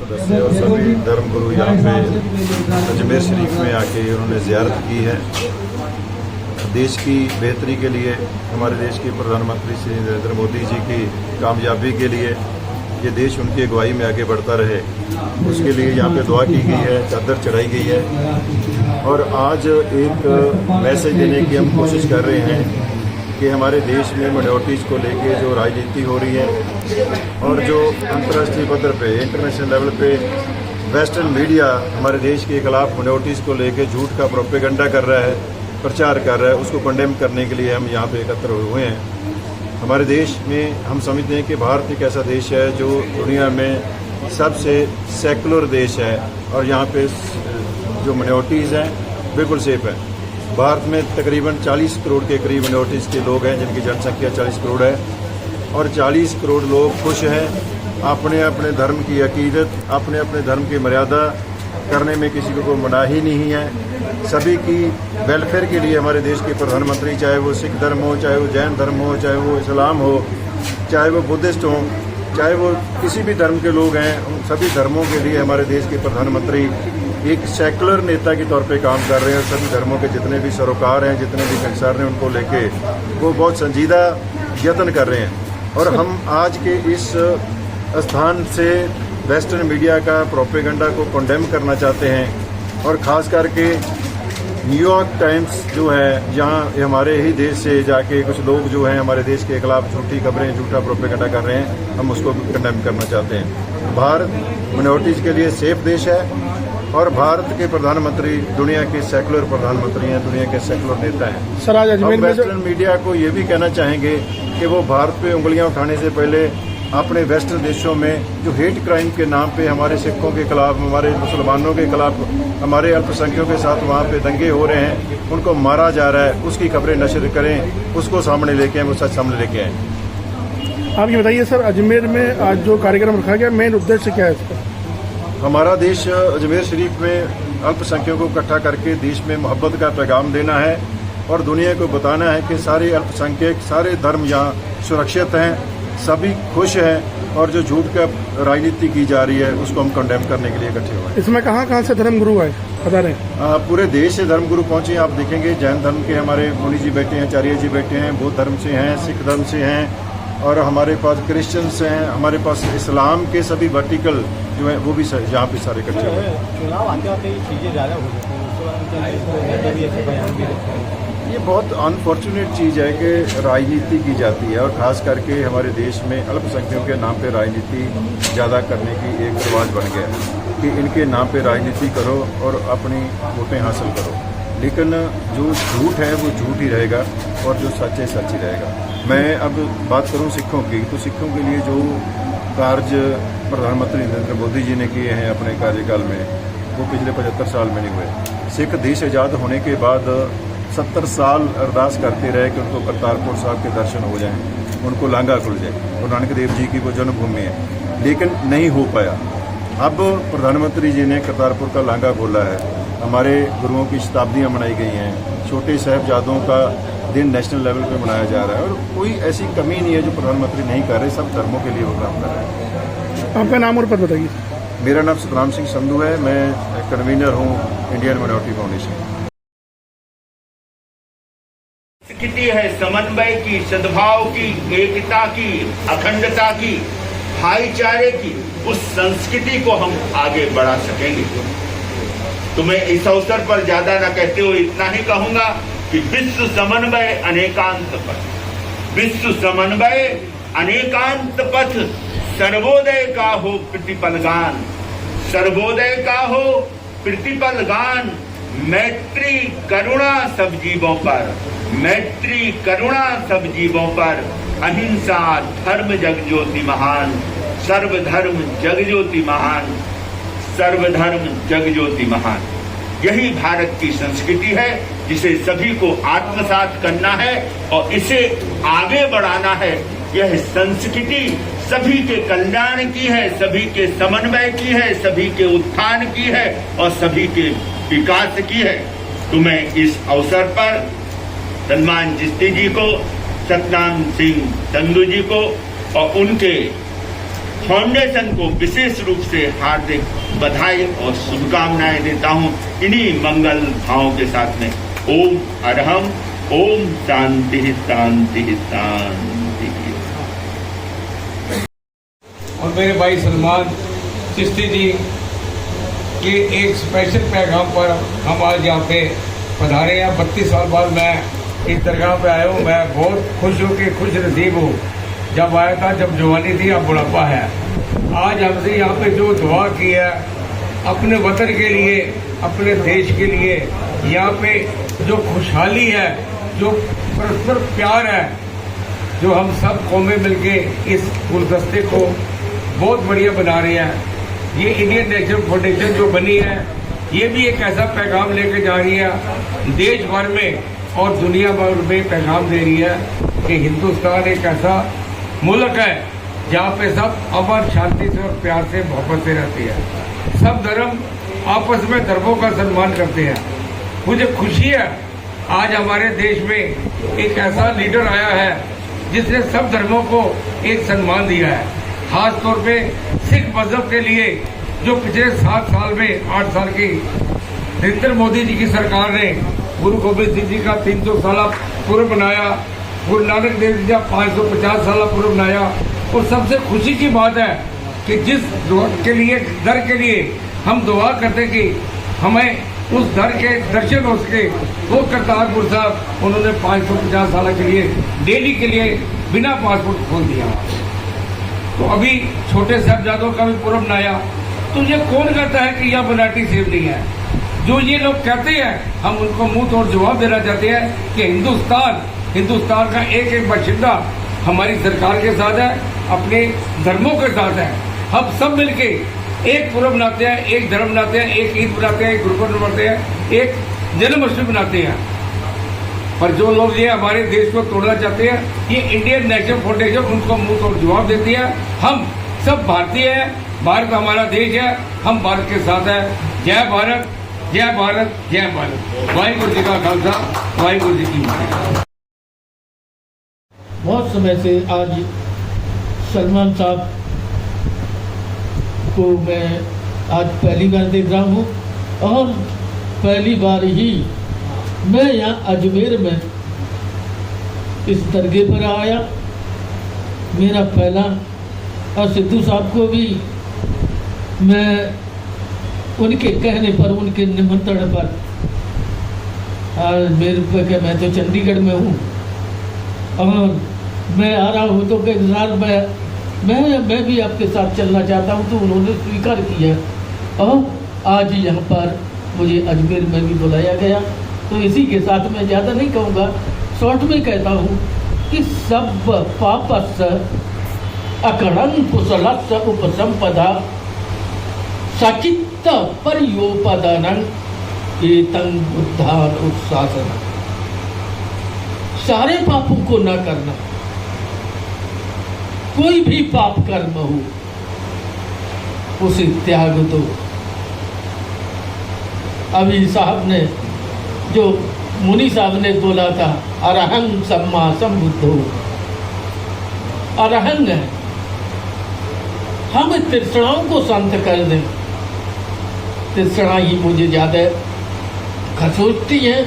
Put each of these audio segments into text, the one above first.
सदस्य और सभी धर्मगुरु यहाँ पे अजमेर शरीफ में आके उन्होंने ज़ियारत की है। देश की बेहतरी के लिए, हमारे देश के प्रधानमंत्री श्री नरेंद्र मोदी जी की कामयाबी के लिए, ये देश उनकी अगुवाई में आगे बढ़ता रहे, उसके लिए यहाँ पे दुआ की गई है, चादर चढ़ाई गई है। और आज एक मैसेज देने की हम कोशिश कर रहे हैं कि हमारे देश में माइनॉरिटीज़ को लेके जो राजनीति हो रही है और जो अंतर्राष्ट्रीय पद्धर पे, इंटरनेशनल लेवल पे वेस्टर्न मीडिया हमारे देश के खिलाफ माइनॉरिटीज़ को लेके झूठ का प्रोपेगेंडा कर रहा है, प्रचार कर रहा है, उसको कंडेम करने के लिए हम यहाँ पे एकत्र हुए हैं। हमारे देश में हम समझते हैं कि भारत एक ऐसा देश है जो दुनिया में सबसे सेकुलर देश है और यहाँ पे जो माइनॉरिटीज़ हैं बिल्कुल सेफ है। भारत में तकरीबन 40 करोड़ के करीब माइनॉरिटीज़ के लोग हैं जिनकी जनसंख्या 40 करोड़ है और 40 करोड़ लोग खुश हैं अपने अपने धर्म की अकीदत, अपने अपने धर्म की मर्यादा करने में किसी को मनाही नहीं है। सभी की वेलफेयर के लिए हमारे देश के प्रधानमंत्री, चाहे वो सिख धर्म हो, चाहे वो जैन धर्म हो, चाहे वो इस्लाम हो, चाहे वो बुद्धिस्ट हो, चाहे वो किसी भी धर्म के लोग हैं, उन सभी धर्मों के लिए हमारे देश के प्रधानमंत्री एक सेकुलर नेता के तौर पे काम कर रहे हैं। सभी धर्मों के जितने भी सरोकार हैं, जितने भी कंसर्न हैं, उनको लेके वो बहुत संजीदा यत्न कर रहे हैं। और हम आज के इस स्थान से वेस्टर्न मीडिया का प्रोपेगेंडा को कंडेम करना चाहते हैं और ख़ास करके न्यूयॉर्क टाइम्स जो है, जहाँ हमारे ही देश से जाके कुछ लोग जो हैं हमारे देश के खिलाफ झूठी खबरें, झूठा प्रोपेगेंडा कर रहे हैं, हम उसको भी कंडेम करना चाहते हैं। भारत माइनॉरिटीज़ के लिए सेफ देश है और भारत के प्रधानमंत्री दुनिया के सेकुलर प्रधानमंत्री हैं, दुनिया के सेकुलर नेता हैं। सर, आज अजमेर में वेस्टर्न मीडिया को ये भी कहना चाहेंगे कि वो भारत पे उंगलियां उठाने से पहले अपने वेस्टर्न देशों में जो हेट क्राइम के नाम पे हमारे सिखों के खिलाफ, हमारे मुसलमानों के खिलाफ, हमारे अल्पसंख्यकों के साथ वहाँ पे दंगे हो रहे हैं, उनको मारा जा रहा है, उसकी खबरें नशर करें, उसको सामने लेके आए, वो सच सामने लेके आए। आप ये बताइए सर, अजमेर में आज जो कार्यक्रम रखा गया, मेन उद्देश्य क्या है इसका? हमारा देश अजमेर शरीफ में अल्पसंख्यकों को इकट्ठा करके देश में मोहब्बत का पैगाम देना है और दुनिया को बताना है कि सारे अल्पसंख्यक, सारे धर्म यहाँ सुरक्षित हैं, सभी खुश हैं और जो झूठ का राजनीति की जा रही है उसको हम कंडेम करने के लिए इकट्ठे हुए हैं। इसमें कहाँ से धर्मगुरु आए बता रहे हैं? पूरे देश से धर्मगुरु पहुंचे। आप देखेंगे जैन धर्म के हमारे मुनि जी बैठे हैं, आचार्य जी बैठे हैं, बौद्ध धर्म से हैं, सिख धर्म से हैं और हमारे पास क्रिश्चियंस हैं, हमारे पास इस्लाम के सभी वर्टिकल जो है वो भी यहाँ पे सारे इकट्ठे हुए हैं। चुनाव आते आते ही चीज़ें ज़्यादा हो जाती हैं। ये बहुत अनफॉर्चुनेट चीज़ है कि राजनीति की जाती है और ख़ास करके हमारे देश में अल्पसंख्यकों के नाम पे राजनीति ज़्यादा करने की एक रिवाज बन गया है कि इनके नाम पे राजनीति करो और अपनी वोटें हासिल करो, लेकिन जो झूठ है वो झूठ ही रहेगा और जो सच है सच ही रहेगा। मैं अब बात करूं सिखों की, तो सिखों के लिए जो कार्य प्रधानमंत्री नरेंद्र मोदी जी ने किए हैं अपने कार्यकाल में, वो पिछले 75 साल में नहीं हुए। सिख देश आज़ाद होने के बाद 70 साल अरदास करते रहे कि उनको करतारपुर साहब के दर्शन हो जाएं, उनको लांघा खुल जाए। गुरु नानक देव जी की वो जन्मभूमि है, लेकिन नहीं हो पाया। अब प्रधानमंत्री जी ने करतारपुर का लांघा खोला है, हमारे गुरुओं की शताब्दियाँ मनाई गई हैं, छोटे साहिबजादों का दिन नेशनल लेवल पे मनाया जा रहा है और कोई ऐसी कमी नहीं है जो प्रधानमंत्री नहीं कर रहे, सब धर्मों के लिए वो काम कर रहे हैं। आपका नाम और पद बताइए। मेरा नाम सतराम सिंह संधू है, मैं कन्वीनर हूँ इंडियन माइनॉरिटी फाउंडेशन। संस्कृति है समन्वय की, सद्भाव की, एकता की, अखंडता की, भाईचारे की। उस संस्कृति को हम आगे बढ़ा सकेंगे। तो मैं इस अवसर पर ज्यादा न कहते हुए इतना ही कहूंगा कि विश्व समन्वय अनेकांत पथ, विश्व समन्वय अनेकांत पथ, सर्वोदय का हो प्रतिपल गान, सर्वोदय का हो प्रतिपल गान। मैत्री करुणा सब जीवों पर, मैत्री करुणा सब जीवों पर, अहिंसा धर्म जग ज्योति महान, सर्वधर्म जग ज्योति महान, सर्वधर्म जग ज्योति महान। यही भारत की संस्कृति है जिसे सभी को आत्मसात करना है और इसे आगे बढ़ाना है। यह संस्कृति सभी के कल्याण की है, सभी के समन्वय की है, सभी के उत्थान की है और सभी के विकास की है। तो मैं इस अवसर पर सलमान चिश्ती जी को, सतनाम सिंह संधू जी को और उनके फाउंडेशन को विशेष रूप से हार्दिक बधाई और शुभकामनाएं देता हूं। इन्हीं मंगल भावों के साथ में ओम अरहम, ओम शांति शांति शांति। और मेरे भाई सलमान चिश्ती जी के एक स्पेशल पैगाम पर हम आज यहाँ पे पधारे हैं। 32 साल बाद मैं इस दरगाह पे आया हूँ। मैं बहुत खुश हूँ कि खुश नसीब हूँ। जब आया था जब जवानी थी, अब बुढ़ापा है। आज हमसे यहाँ पे जो दुआ की है अपने वतन के लिए, अपने देश के लिए, यहाँ पे जो खुशहाली है, जो परस्पर प्यार है, जो हम सब कौमें मिलके इस गुलदस्ते को बहुत बढ़िया बना रहे हैं। ये इंडियन नेशनल फाउंडेशन जो बनी है, ये भी एक ऐसा पैगाम लेके जा रही है देश भर में और दुनिया भर में पैगाम दे रही है कि हिंदुस्तान एक ऐसा मुल्क है जहाँ पे सब अमन शांति से और प्यार से मोहब्बत से रहती है। सब धर्म आपस में धर्मों का सम्मान करते हैं। मुझे खुशी है आज हमारे देश में एक ऐसा लीडर आया है जिसने सब धर्मों को एक सम्मान दिया है। खास तौर पे सिख मजहब के लिए जो पिछले 7 साल में 8 साल की नरेंद्र मोदी जी की सरकार ने गुरु गोबिंद सिंह जी का 300 साल पूर्व मनाया, गुरु नानक देव जी का 550 साल पूर्व मनाया। और सबसे खुशी की बात है कि जिस दर के लिए हम दुआ करते कि हमें उस दर के दर्शन हो सके, वो करतारपुर साहब उन्होंने 550 साल के लिए डेली के लिए बिना पासपोर्ट खोल दिया। तो अभी छोटे साहबजादों का भी पूर्व मनाया। तो ये कौन कहता है कि यह बनाटी सेव नहीं है? जो ये लोग कहते हैं हम उनको मुंह तोड़ जवाब देना चाहते हैं कि हिंदुस्तान का एक एक बाशिंदा हमारी सरकार के साथ है, अपने धर्मों के साथ है। हम सब मिलके एक पर्व मनाते हैं, एक धर्म मनाते हैं, एक ईद मनाते हैं, एक गुरुपर्व मनाते हैं, एक जन्माष्टमी मनाते हैं। पर जो लोग ये हमारे देश को तोड़ना चाहते हैं, ये इंडियन नेशनल फाउंडेशन उनको मुंह तोड़ जवाब देती है। हम सब भारतीय हैं, भारत हमारा देश है, हम भारत के साथ है। जय भारत, जय भारत, जय भारत। वाहिगुरु जी का खालसा, वाहिगुरु जी की फतेह। बहुत समय से आज सलमान साहब को मैं आज पहली बार देख रहा हूँ और पहली बार ही मैं यहाँ अजमेर में इस दरगाह पर आया। मेरा पहला और सिद्धू साहब को भी मैं उनके कहने पर, उनके निमंत्रण पर मेरे पे मैं तो चंडीगढ़ में हूँ और मैं आ रहा हूँ तो सर मैं भी आपके साथ चलना चाहता हूँ। तो उन्होंने स्वीकार किया और आज यहाँ पर मुझे अजमेर में भी बुलाया गया। तो इसी के साथ मैं ज़्यादा नहीं कहूँगा, शॉर्ट में कहता हूँ कि सब पापस अकड़ं कुशलस्य उपसंपदा सचित्त पर्योपदानं एतं बुद्धान उत्साहन। सारे पापों को न करना, कोई भी पाप कर्म हो उसे त्याग दो। अभी साहब ने जो मुनि साहब ने बोला था, अरहं सम्मा संबुद्धो, अरहंग है। हम तृष्णाओं को शांत कर दें। तृष्णा ही मुझे ज़्यादा खसोटती हैं,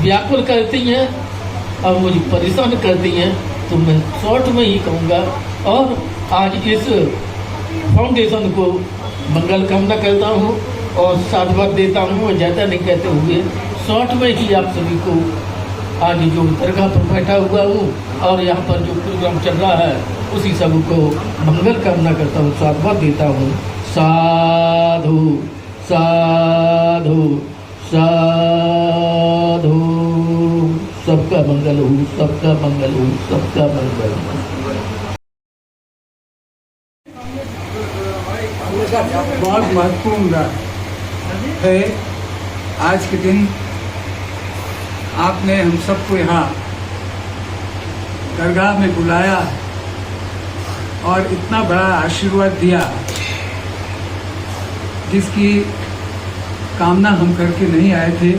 व्याकुल करती हैं और मुझे परेशान करती हैं। तो मैं शॉर्ट में ही कहूँगा और आज इस फाउंडेशन को मंगल कामना करता हूँ और साधुवाद देता हूँ। ज़्यादा नहीं कहते हुए शॉर्ट में ही आप सभी को आज जो दरगाह पर बैठा हुआ हूँ और यहाँ पर जो प्रोग्राम चल रहा है उसी सब को मंगल कामना करता हूँ, साधुवाद देता हूँ। साधु साधु साधु। सबका मंगल हो, सबका मंगल हो, सबका मंगल हो। बहुत महत्वपूर्ण है आज के दिन। आपने हम सबको यहाँ दरगाह में बुलाया और इतना बड़ा आशीर्वाद दिया जिसकी कामना हम करके नहीं आए थे।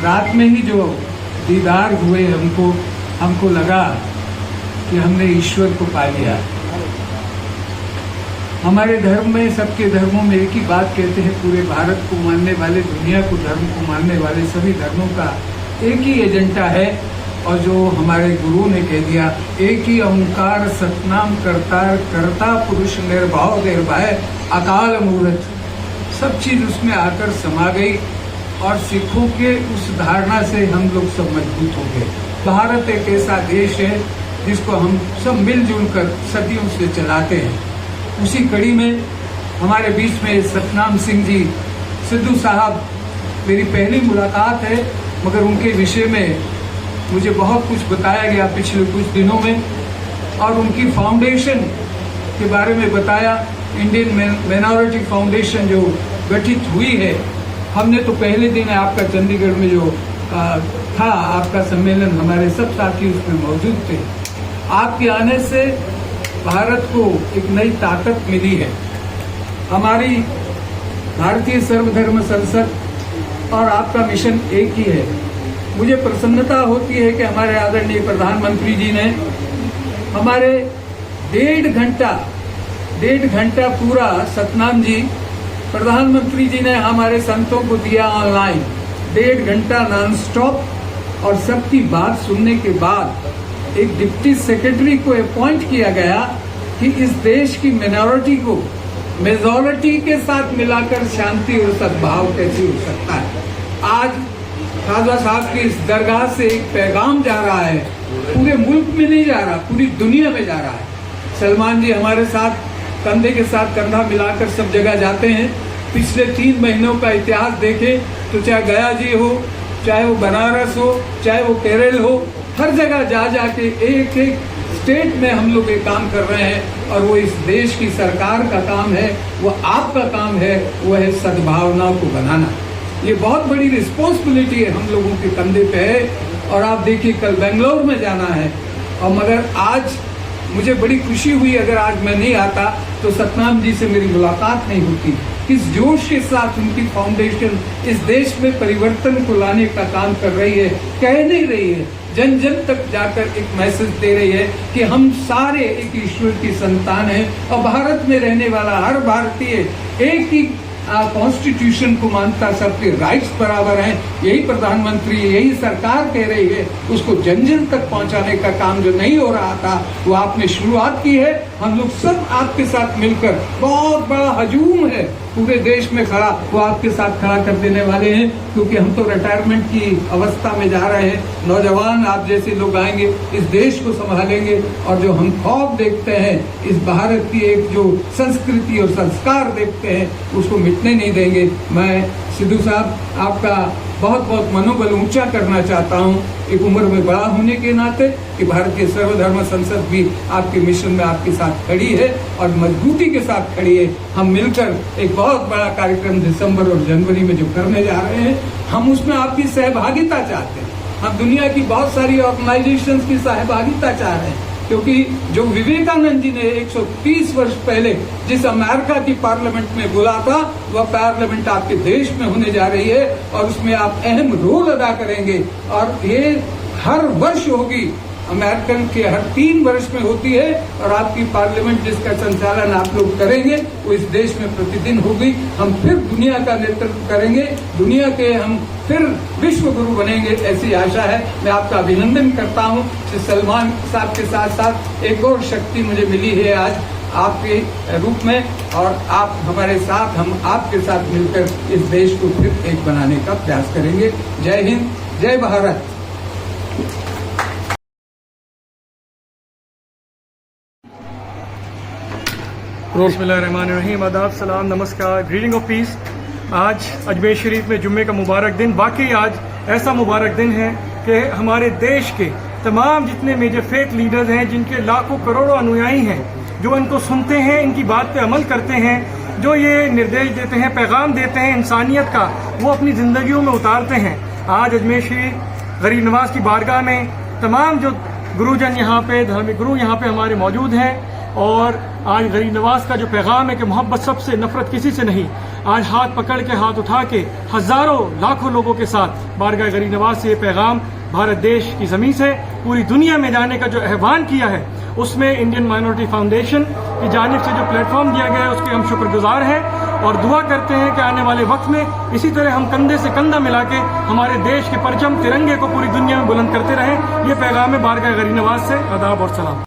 रात में ही जो दीदार हुए हमको लगा कि हमने ईश्वर को पा लिया। हमारे धर्म में, सबके धर्मों में एक ही बात कहते हैं, पूरे भारत को मानने वाले, दुनिया को धर्म को मानने वाले सभी धर्मों का एक ही एजेंडा है। और जो हमारे गुरु ने कह दिया, एक ही ओंकार सतनाम करतार, करता पुरुष निर्भाव निर्भय अकाल मूर्त, सब चीज उसमें आकर समा गई। और सिखों के उस धारणा से हम लोग सब मजबूत हो गए। भारत एक ऐसा देश है जिसको हम सब मिलजुल कर सदियों से चलाते हैं। उसी कड़ी में हमारे बीच में सतनाम सिंह जी सिद्धू साहब, मेरी पहली मुलाकात है, मगर उनके विषय में मुझे बहुत कुछ बताया गया पिछले कुछ दिनों में, और उनकी फाउंडेशन के बारे में बताया। इंडियन माइनॉरिटी फाउंडेशन जो गठित हुई है, हमने तो पहले दिन आपका चंडीगढ़ में जो था आपका सम्मेलन, हमारे सब साथी उसमें मौजूद थे। आपके आने से भारत को एक नई ताकत मिली है। हमारी भारतीय सर्वधर्म संसद और आपका मिशन एक ही है। मुझे प्रसन्नता होती है कि हमारे आदरणीय प्रधानमंत्री जी ने हमारे डेढ़ घंटा पूरा, सतनाम जी प्रधानमंत्री जी ने हमारे संतों को दिया ऑनलाइन 1.5 घंटा नॉन स्टॉप, और सबकी बात सुनने के बाद एक डिप्टी सेक्रेटरी को अपॉइंट किया गया कि इस देश की मिनॉरिटी को मेजॉरिटी के साथ मिलाकर शांति और सद्भाव कैसे हो सकता है। आज खाजा साहब की इस दरगाह से एक पैगाम जा रहा है, पूरे मुल्क में नहीं जा रहा, पूरी दुनिया में जा रहा है। सलमान जी हमारे साथ कंधे के साथ कंधा मिलाकर सब जगह जाते हैं। पिछले 3 महीनों का इतिहास देखें तो चाहे गया जी हो, चाहे वो बनारस हो, चाहे वो केरल हो, हर जगह जा जाके एक एक स्टेट में हम लोग ये काम कर रहे हैं। और वो इस देश की सरकार का काम है, वो आपका काम है, वो है सद्भावनाओं को बनाना। ये बहुत बड़ी रिस्पॉन्सिबिलिटी है हम लोगों के कंधे पे है। और आप देखिए कल बेंगलोर में जाना है, और मगर आज मुझे बड़ी खुशी हुई, अगर आज मैं नहीं आता तो सतनाम जी से मेरी मुलाकात नहीं होती। किस जोश के साथ उनकी फाउंडेशन इस देश में परिवर्तन को लाने का काम कर रही है, कह नहीं रही है, जन जन तक जाकर एक मैसेज दे रही है कि हम सारे एक ईश्वर की संतान हैं, और भारत में रहने वाला हर भारतीय एक ही कॉन्स्टिट्यूशन को मानता, सबके राइट्स बराबर हैं। यही प्रधानमंत्री, यही सरकार कह रही है। उसको जन जन तक पहुंचाने का काम जो नहीं हो रहा था वो आपने शुरुआत की है। हम लोग सब आपके साथ मिलकर, बहुत बड़ा हजूम है पूरे देश में खड़ा, वो आपके साथ खड़ा कर देने वाले हैं, क्योंकि हम तो रिटायरमेंट की अवस्था में जा रहे हैं। नौजवान आप जैसे लोग आएंगे, इस देश को संभालेंगे, और जो हम ख्वाब देखते हैं, इस भारत की एक जो संस्कृति और संस्कार देखते हैं, उसको मिटने नहीं देंगे। मैं सिद्धू साहब आपका बहुत बहुत मनोबल ऊंचा करना चाहता हूं, एक उम्र में बड़ा होने के नाते, कि भारतीय सर्वधर्म संसद भी आपके मिशन में आपके साथ खड़ी है और मजबूती के साथ खड़ी है। हम मिलकर एक बहुत बड़ा कार्यक्रम दिसंबर और जनवरी में जो करने जा रहे हैं, हम उसमें आपकी सहभागिता चाहते हैं। हम दुनिया की बहुत सारी ऑर्गेनाइजेशंस की सहभागिता चाह रहे हैं, क्योंकि जो विवेकानंद जी ने 130 वर्ष पहले जिस अमेरिका की पार्लियामेंट में बोला था, वह पार्लियामेंट आपके देश में होने जा रही है, और उसमें आप अहम रोल अदा करेंगे। और ये हर वर्ष होगी, अमेरिकन के हर 3 वर्ष में होती है, और आपकी पार्लियामेंट जिसका संचालन आप लोग करेंगे वो इस देश में प्रतिदिन होगी। हम फिर दुनिया का नेतृत्व करेंगे, दुनिया के हम फिर विश्व गुरु बनेंगे, ऐसी आशा है। मैं आपका अभिनंदन करता हूं। सलमान साहब के साथ साथ एक और शक्ति मुझे मिली है आज आपके रूप में, और आप हमारे साथ, हम आपके साथ मिलकर इस देश को फिर एक बनाने का प्रयास करेंगे। जय हिंद, जय भारत। बिस्मिल्लाहिर्रहमानिर्रहीम, आदाब, सलाम, नमस्कार, ग्रीटिंग ऑफ पीस। आज अजमेर शरीफ में जुम्मे का मुबारक दिन। वाकई आज ऐसा मुबारक दिन है कि हमारे देश के तमाम जितने मेजर फेथ लीडर्स हैं, जिनके लाखों करोड़ों अनुयायी हैं, जो इनको सुनते हैं, इनकी बात पे अमल करते हैं, जो ये निर्देश देते हैं, पैगाम देते हैं इंसानियत का, वो अपनी ज़िंदगियों में उतारते हैं। आज अजमेर शरीफ गरीब नवाज की बारगाह में तमाम जो गुरुजन यहाँ पे, धार्मिक गुरु यहाँ पे हमारे मौजूद हैं, और आज गरीब नवाज का जो पैगाम है कि मोहब्बत सबसे, नफरत किसी से नहीं, आज हाथ पकड़ के, हाथ उठा के हजारों लाखों लोगों के साथ बारगाह गरीब नवाज से ये पैगाम भारत देश की ज़मीन से पूरी दुनिया में जाने का जो आह्वान किया है, उसमें इंडियन माइनॉरिटी फाउंडेशन की जानिब से जो प्लेटफॉर्म दिया गया है उसके हम शुक्रगुजार हैं और दुआ करते हैं कि आने वाले वक्त में इसी तरह हम कंधे से कंधा मिला के हमारे देश के परचम तिरंगे को पूरी दुनिया में बुलंद करते रहें। ये पैगाम है बारगाह गरीब नवाज से। आदाब और सलाम।